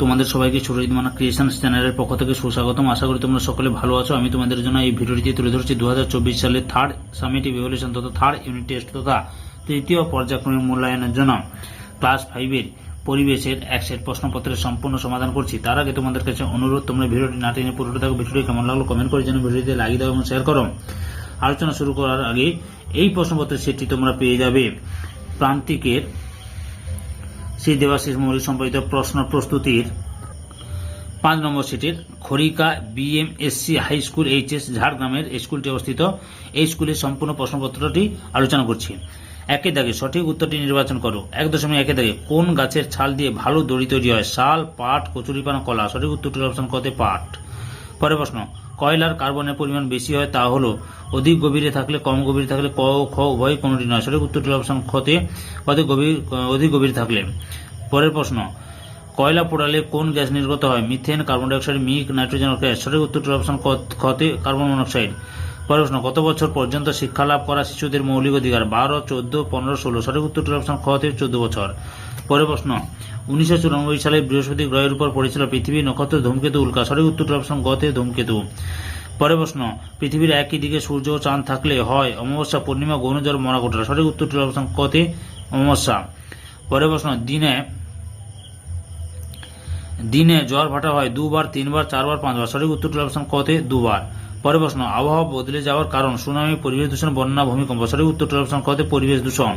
তোমাদের সবাইকে ছোট ঈদমানা ক্রিয়েশনস চ্যানেলের পক্ষ থেকে সুস্বাগতম। আশা করি তোমরা সকলে ভালো আছো। আমি তোমাদের জন্য এই ভিডিওটিতে তুলে ধরছি 2024 সালের থার্ড সামেটিভ ইভ্যালুয়েশন তথা থার্ড ইউনিট টেস্ট তথা তৃতীয় পর্যায়ক্রমিক মূল্যায়নের জন্য ক্লাস 5-এর পরিবেশের এক সেট প্রশ্নপত্রের সম্পূর্ণ সমাধান করছি। তার আগে তোমাদের কাছে অনুরোধ, তোমরা ভিডিওটি না টেনে পুরোটা দেখো। ভিডিওটি কেমন লাগলো কমেন্ট করে যেন ভিডিওতে লাগিয়ে দাও এবং শেয়ার করো। আলোচনা শুরু করার আগে এই প্রশ্নপত্রের সেটটি তোমরা পেয়ে যাবে প্রান্তিকের শ্রী দেবাশিস মৌলিক সম্পাদিত প্রশ্ন প্রস্তুতির 5 নম্বর সেটের খড়িকা বিএমএসসি হাই স্কুল এইচএস ঝাড়গ্রামের স্কুলটি অবস্থিত। এই স্কুলের সম্পূর্ণ প্রশ্নপত্রটি আলোচনা করছি। একের দাগে সঠিক উত্তরটি নির্বাচন করো। 1.1 দাগে কোন গাছের ছাল দিয়ে ভালো দড়ি তৈরি হয়? শাল, পাট, কচুরিপানা, কলা। সঠিক উত্তরটির অপশন কতে পাট। পরের প্রশ্ন, কয়লার কার্বনের পরিমাণ বেশি হয় তা হলো অধিক গভীরে থাকলে, কম গভীরে থাকলে, ক খ উভয় কোনটি নয়। সঠিক উত্তরটির অপশন খতে অধিক গভীরে থাকলে। পরের প্রশ্ন, কয়লা পোড়ালে কোন গ্যাস নির্গত হয়? মিথেন, কার্বন ডাইঅক্সাইড, মিক, নাইট্রোজেন গ্যাস। সঠিক উত্তরটির অপশন খতে কার্বন মনোক্সাইড। পরের প্রশ্ন, কত বছর পর্যন্ত শিক্ষা লাভ করা শিশুদের মৌলিক অধিকার? 12, 14, 15, 16। সঠিক উত্তরটির অপশন খতে 14 বছর। পরের প্রশ্ন, 1994 সালে বৃহস্পতি গ্রহের উপর পড়েছিল পৃথিবী, নক্ষত্র, ধূমকেতু, উল্কা। সঠিক উত্তরটির অপশন গতে ধূমকেতু। পরের প্রশ্ন, পৃথিবীর একই দিকে সূর্য ও চাঁদ থাকলে হয় অমাবস্যা, পূর্ণিমা, গৌরজল, মরাকোটা। সঠিক উত্তরটির অপশন কতে অমাবস্যা। পরের প্রশ্ন, দিনে জ্বর ভাটা হয় 2 বার, 3 বার, 4 বার, 5 বার। সঠিক উত্তরটির অপশন কতে 2 বার। পরের প্রশ্ন, আবহাওয়া বদলে যাওয়ার কারণ? সুনামি, পরিবেশ দূষণ, বন্যা, ভূমিকম্প। সঠিক উত্তরটির অপশন কতে পরিবেশ দূষণ।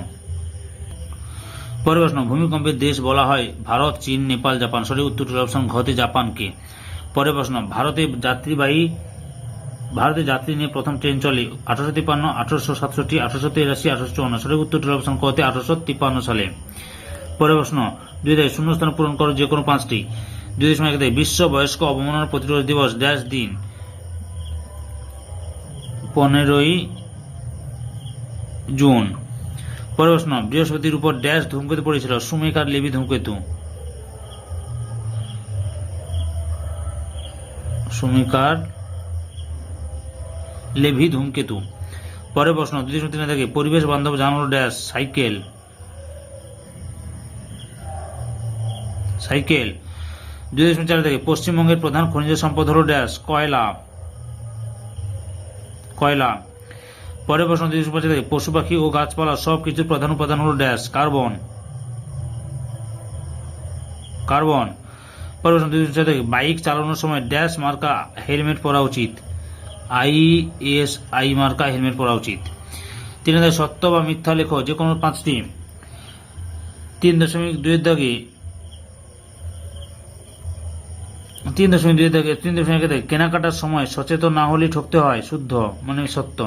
পরের প্রশ্ন, ভূমিকম্পের দেশ বলা হয় ভারত, চীন, নেপাল, জাপান। সঠিক উত্তরটির অপশন ঘতে জাপানকে। পরের প্রশ্ন, ভারতে যাত্রী নিয়ে প্রথম ট্রেন চলে 1853, 1867, 1883, 1854। সঠিক উত্তরটির অপশন কতে 1853 সালে। পরের প্রশ্ন, 2 দাগে শূন্যস্থান পূরণ করো যে কোনো 5টি। 2.1 দাগে বিশ্ব বয়স্ক অবমাননা প্রতিরোধ দিবস ড্যাশ দিন? 15ই জুন। পরের প্রশ্ন, বৃহস্পতির উপর ড্যাশ ধূমকেতু পড়েছিল? সুমেকার লেভি ধূমকেতু। সুমেকার লেভি ধূমকেতু। পরের প্রশ্ন, 2.3 থেকে পরিবেশ বান্ধব যান হল ড্যাশ? সাইকেল। 2.4 থেকে পশ্চিমবঙ্গের প্রধান খনিজ সম্পদ হল ড্যাশ? কয়লা। পরের প্রশ্ন, 2.5 থেকে পশু পাখি ও গাছপালা সব কিছুর প্রধান উপাদান হল ড্যাশ? কার্বন। পরের প্রশ্ন, 2.6 থেকে বাইক চালানোর সময় ড্যাশ মার্কা হেলমেট পরা উচিত? ISI মার্কা হেলমেট পরা উচিত। 3 দাগে সত্য বা মিথ্যা লেখো যে কোনো 5টি। 3.2 দাগে 3.1 দাগে কেনাকাটার সময় সচেতন না হলে ঠকতে হয়? শুদ্ধ মানে সত্য।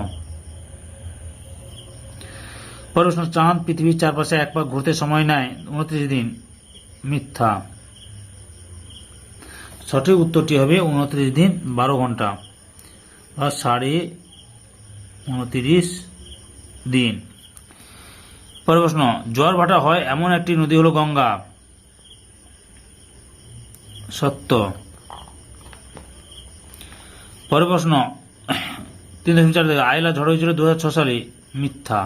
পরের প্রশ্ন, চাঁদ পৃথিবীর চারপাশে এক পাক ঘুরতে সময় নেয় 29 দিন? মিথ্যা। সঠিক উত্তরটি হবে 29 দিন 12 ঘন্টা বা 29.5 দিন। পরের প্রশ্ন, জ্বর ভাটা হয় এমন একটি নদী হলো গঙ্গা? সত্য। পরের প্রশ্ন, 3.4 থেকে আয়লা ঝড় হয়েছিল 2006 সালে? মিথ্যা।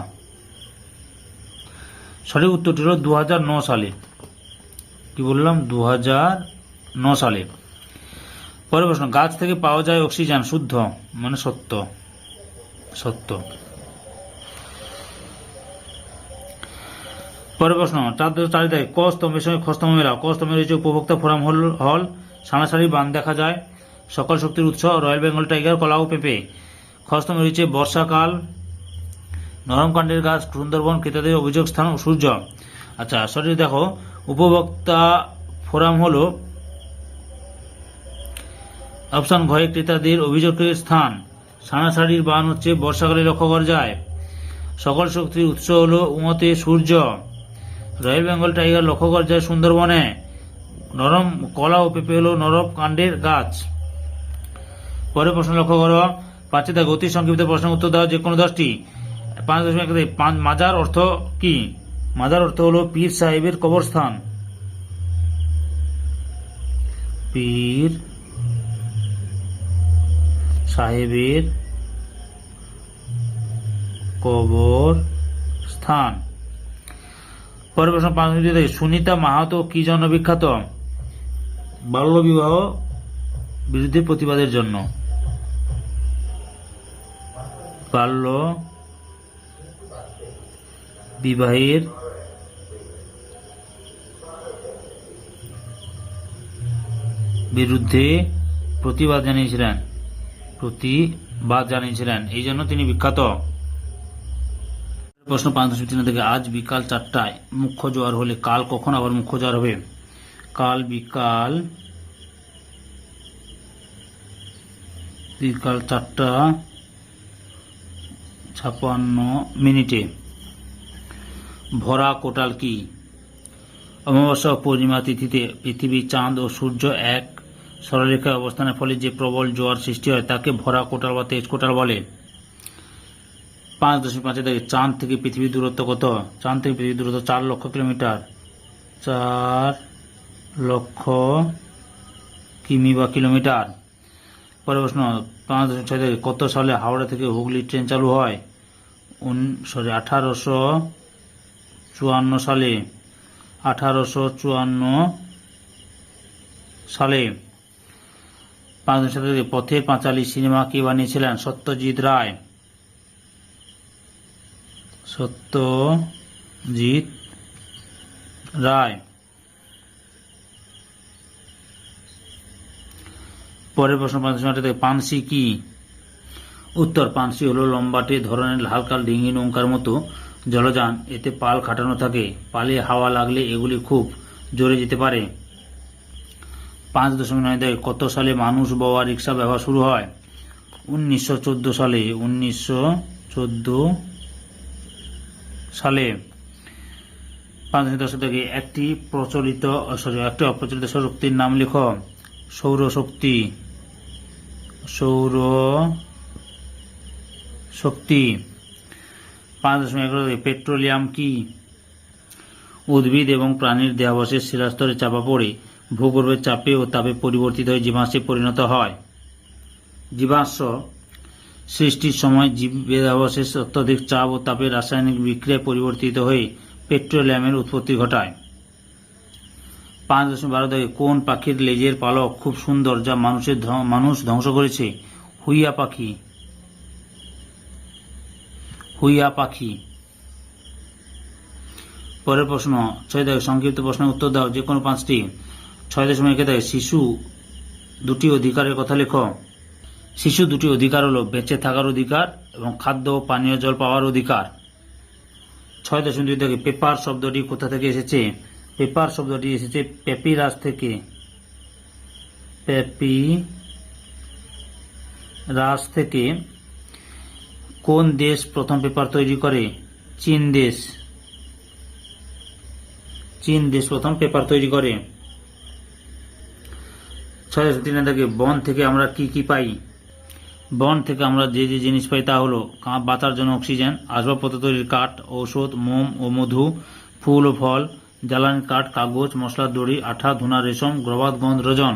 সঠিক উত্তরটি হল 2009 সালে। কি বললাম? 2009 সালে। পরের প্রশ্ন, গাছ থেকে পাওয়া যায় অক্সিজেন? শুদ্ধ মানে সত্য। পরের প্রশ্ন, 4.4 থেকে ক স্তম্ভের সঙ্গে খ স্তম্ভ মেলাও। ক স্তম্ভে রয়েছে উপভোক্তা ফোরাম হল, সানাসারি বাঁধ দেখা যায়, সকল শক্তির উৎস, রয়্যাল বেঙ্গল টাইগার, কলা ও পেঁপে। খ স্তম্ভে রয়েছে বর্ষাকাল, নরম কাণ্ডের গাছ, সুন্দরবন, ক্রেতাদের অভিযোগ স্থান, সূর্য। আচ্ছা সঠিক দেখো, উপভোক্তা ফোরাম হল অপশন ঘয়ে ক্রেতাদের অভিযোগের স্থান, সানাসারির বান হচ্ছে বর্ষাকালে লক্ষ্য করা যায়, সকল শক্তির উৎস হল উঁতে সূর্য, রয়্যাল বেঙ্গল টাইগার লক্ষ্য করা যায় সুন্দরবনে, নরম কলা ও পেঁপে হল নরম কাণ্ডের গাছ। পরের প্রশ্ন লক্ষ্য করো, 5 দাগে অতি সংক্ষিপ্ত প্রশ্নের উত্তর দাও যে কোনো 10টি। 5.1 মাজার অর্থ কি? মাজার অর্থ হল পীর সাহেবের কবরস্থান। পীর সাহেবের কবরস্থান। পরের প্রশ্ন, 5 থেকে সুনিতা মাহাতো কি জন্য বিখ্যাত? বাল্যবিবাহ বিরুদ্ধে প্রতিবাদের জন্য। বাল্য বিবাহের বিরুদ্ধে প্রতিবাদ জানিয়েছিলেন, এই জন্য তিনি বিখ্যাত। প্রশ্ন 5.3 থেকে, আজ বিকাল 4টায় মুখ্য জোয়ার হলে কাল কখন আবার মুখ্য জোয়ার হবে? কাল বিকাল 4:56 ভরা কোটাল কি? অমাবস্যা ও পূর্ণিমা তিথিতে পৃথিবী, চাঁদ ও সূর্য এক সরলরেখায় অবস্থানের ফলে যে প্রবল জোয়ার সৃষ্টি হয় তাকে ভরা কোটাল বা তেজ কোটাল বলে। 5.5 থেকে, চাঁদ থেকে পৃথিবীর দূরত্ব কত? চাঁদ থেকে পৃথিবীর দূরত্ব 4 লক্ষ কিলোমিটার। 4 লক্ষ কিমি বা কিলোমিটার। পরের প্রশ্ন 5.6 থেকে, কত সালে হাওড়া থেকে হুগলি ট্রেন চালু হয়? 1854 সালে। 1854 সালে। 5.7 থেকে, পথের পাঁচালী সিনেমা কে বানিয়েছিলেন? সত্যজিৎ রায়। সত্যজিৎ রায়। পরের প্রশ্ন 5.8 থেকে, পানসি কি? উত্তর, পানসি হলো লম্বাটে ধরনের হালকা ডিঙি নৌকার মতো জলযান। এতে পাল খাটানো থাকে। পালে হাওয়া লাগলে এগুলি খুব জোরে যেতে পারে। 5.9 থেকে, কত সালে মানুষ বওয়া রিক্সা ব্যবহার শুরু হয়? 1914 সালে। 1914 সালে। 5.10 থেকে, একটি অপ্রচলিত শক্তির নাম লেখো। সৌরশক্তি। সৌরশক্তি। 5.11 থেকে, পেট্রোলিয়াম কি? উদ্ভিদ এবং প্রাণীর দেহাবশেষ শিলাস্তরে চাপা পড়ে ভূগর্ভের চাপে ও তাপে পরিবর্তিত হয়ে জীবাশ্মে পরিণত হয়। জীবাশ্ম সৃষ্টির সময় দেহাবশেষ অত্যধিক চাপ ও তাপের রাসায়নিক বিক্রিয়ায় পরিবর্তিত হয়ে পেট্রোলিয়ামের উৎপত্তি ঘটায়। 5.12 থেকে, কোন পাখির লেজের পালক খুব সুন্দর যা মানুষ ধ্বংস করেছে? হুইয়া পাখি। হুইয়া পাখি। পরের প্রশ্ন 6 থেকে, সংক্ষিপ্ত প্রশ্নের উত্তর দাও যে কোনো 5টি। 6.1 থেকে, শিশু দুটি অধিকারের কথা লেখো। শিশু দুটি অধিকার হলো বেঁচে থাকার অধিকার এবং খাদ্য ও পানীয় জল পাওয়ার অধিকার। 6.2 থেকে, পেপার শব্দটি কোথা থেকে এসেছে? পেপার শব্দটি এসেছে প্যাপিরাস থেকে। প্যাপিরাস থেকে। কোন দেশ প্রথম পেপার তৈরি করে? চীন দেশ। চীন দেশ প্রথম পেপার তৈরি করে। 6.3 থেকে, বন থেকে আমরা কি কি পাই? বন থেকে আমরা যে যে জিনিস পাই তা হলো বাঁচার জন্য অক্সিজেন, আসবাবপত্র তৈরির কাঠ, ঔষধ, মোম ও মধু, ফুল ও ফল, জ্বালানির কাঠ, কাগজ, মশলার দড়ি, আঠা, ধুনা, রেশম, গ্রবাদ, গন্ধ, রজন।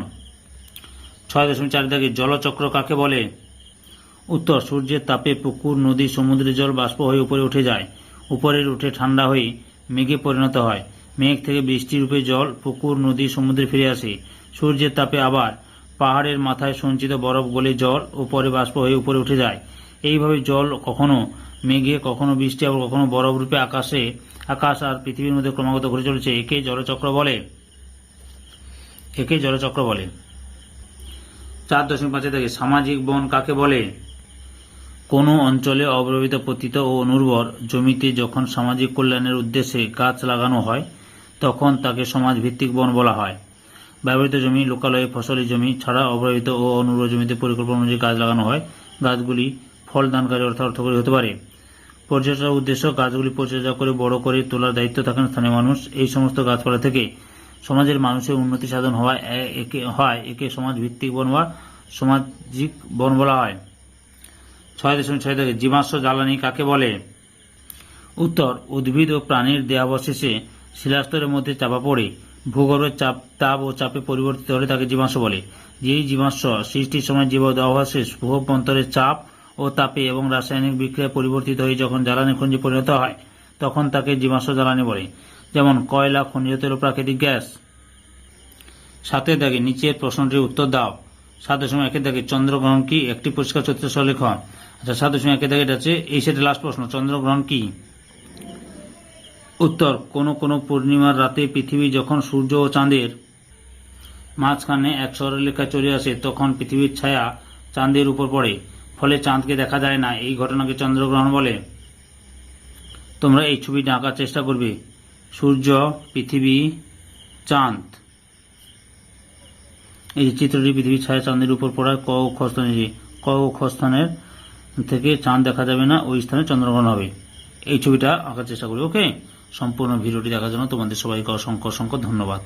6.4 থেকে, জলচক্র কাকে বলে? উত্তর, সূর্যের তাপে পুকুর, নদী, সমুদ্রের জল বাষ্প হয়ে উপরে উঠে যায়। উপরে উঠে ঠান্ডা হয়ে মেঘে পরিণত হয়। মেঘ থেকে বৃষ্টি রূপে জল পুকুর, নদী, সমুদ্রে ফিরে আসে। সূর্যের তাপে আবার পাহাড়ের মাথায় সঞ্চিত বরফ গলে জল ও পরে বাষ্প হয়ে উপরে উঠে যায়। এইভাবে জল কখনো মেঘে, কখনো বৃষ্টি, আবার কখনো বরফ রূপে আকাশ আর পৃথিবীর মধ্যে ক্রমাগত ঘুরে চলেছে। একে জলচক্র বলে। 4.5 থেকে, সামাজিক বন কাকে বলে? কোনো অঞ্চলে অব্যবহৃত, পতিত ও অনুর্বর জমিতে যখন সামাজিক কল্যাণের উদ্দেশ্যে গাছ লাগানো হয় তখন তাকে সমাজভিত্তিক বন বলা হয়। ব্যবহৃত জমি, লোকালয়ে ফসলি জমি ছাড়া অব্যবহৃত ও অনুর্বর জমিতে পরিকল্পনা অনুযায়ী গাছ লাগানো হয়। গাছগুলি ফলদানকারী অর্থকরী হতে পারে। পরিচর্যার উদ্দেশ্য, গাছগুলি পরিচর্যা করে বড় করে তোলার দায়িত্ব থাকেন স্থানীয় মানুষ। এই সমস্ত গাছপালা থেকে সমাজের মানুষের উন্নতি সাধন হয়। একে সমাজভিত্তিক বন বা সামাজিক বন বলা হয়। 6.6 থেকে, জীবাশ্ম জ্বালানি কাকে বলে? উত্তর, উদ্ভিদ ও প্রাণীর দেহাবশেষে শিলাস্তরের মধ্যে চাপা পড়ে ভূগর্ভের তাপ ও চাপে পরিবর্তিত হলে তাকে জীবাশ্ম বলে। যেই জীবাশ্ম সৃষ্টির সময় জীব দেহাবশেষ ভূভ্যন্তরের চাপ ও তাপে এবং রাসায়নিক বিক্রিয়ায় পরিবর্তিত হয়ে যখন জ্বালানি খনিজে পরিণত হয় তখন তাকে জীবাশ্ম জ্বালানি বলে। যেমন কয়লা, খনিজ তেল ও প্রাকৃতিক গ্যাস। সাথে দাগে নিচের প্রশ্নটির উত্তর দাও। 7.1 দাগে চন্দ্রগ্রহণ কি? একটি পরিষ্কার চিত্র সহ লেখ। আচ্ছা 7.1 দাগে এটা আছে এই সেটের লাস্ট প্রশ্ন, চন্দ্রগ্রহণ কি? উত্তর, কোনো কোনো পূর্ণিমার রাতে পৃথিবী যখন সূর্য ও চাঁদের মাঝখানে এক সরলরেখায় চলে আসে তখন পৃথিবীর ছায়া চাঁদের উপর পড়ে, ফলে চাঁদকে দেখা যায় না। এই ঘটনাকে চন্দ্রগ্রহণ বলে। তোমরা এই ছবিটা আঁকার চেষ্টা করবে। সূর্য, পৃথিবী, চাঁদ, এই যে চিত্রটি পৃথিবীর ছায়া চাঁদের উপর পড়ায় ক ও খ স্থানে, ক ও খ স্থানের থেকে চাঁদ দেখা যাবে না, ওই স্থানে চন্দ্রগ্রহণ হবে। এই ছবিটা আঁকার চেষ্টা করবে। ওকে, সম্পূর্ণ ভিডিওটি দেখার জন্য তোমাদের সবাইকে অসংখ্য অসংখ্য ধন্যবাদ।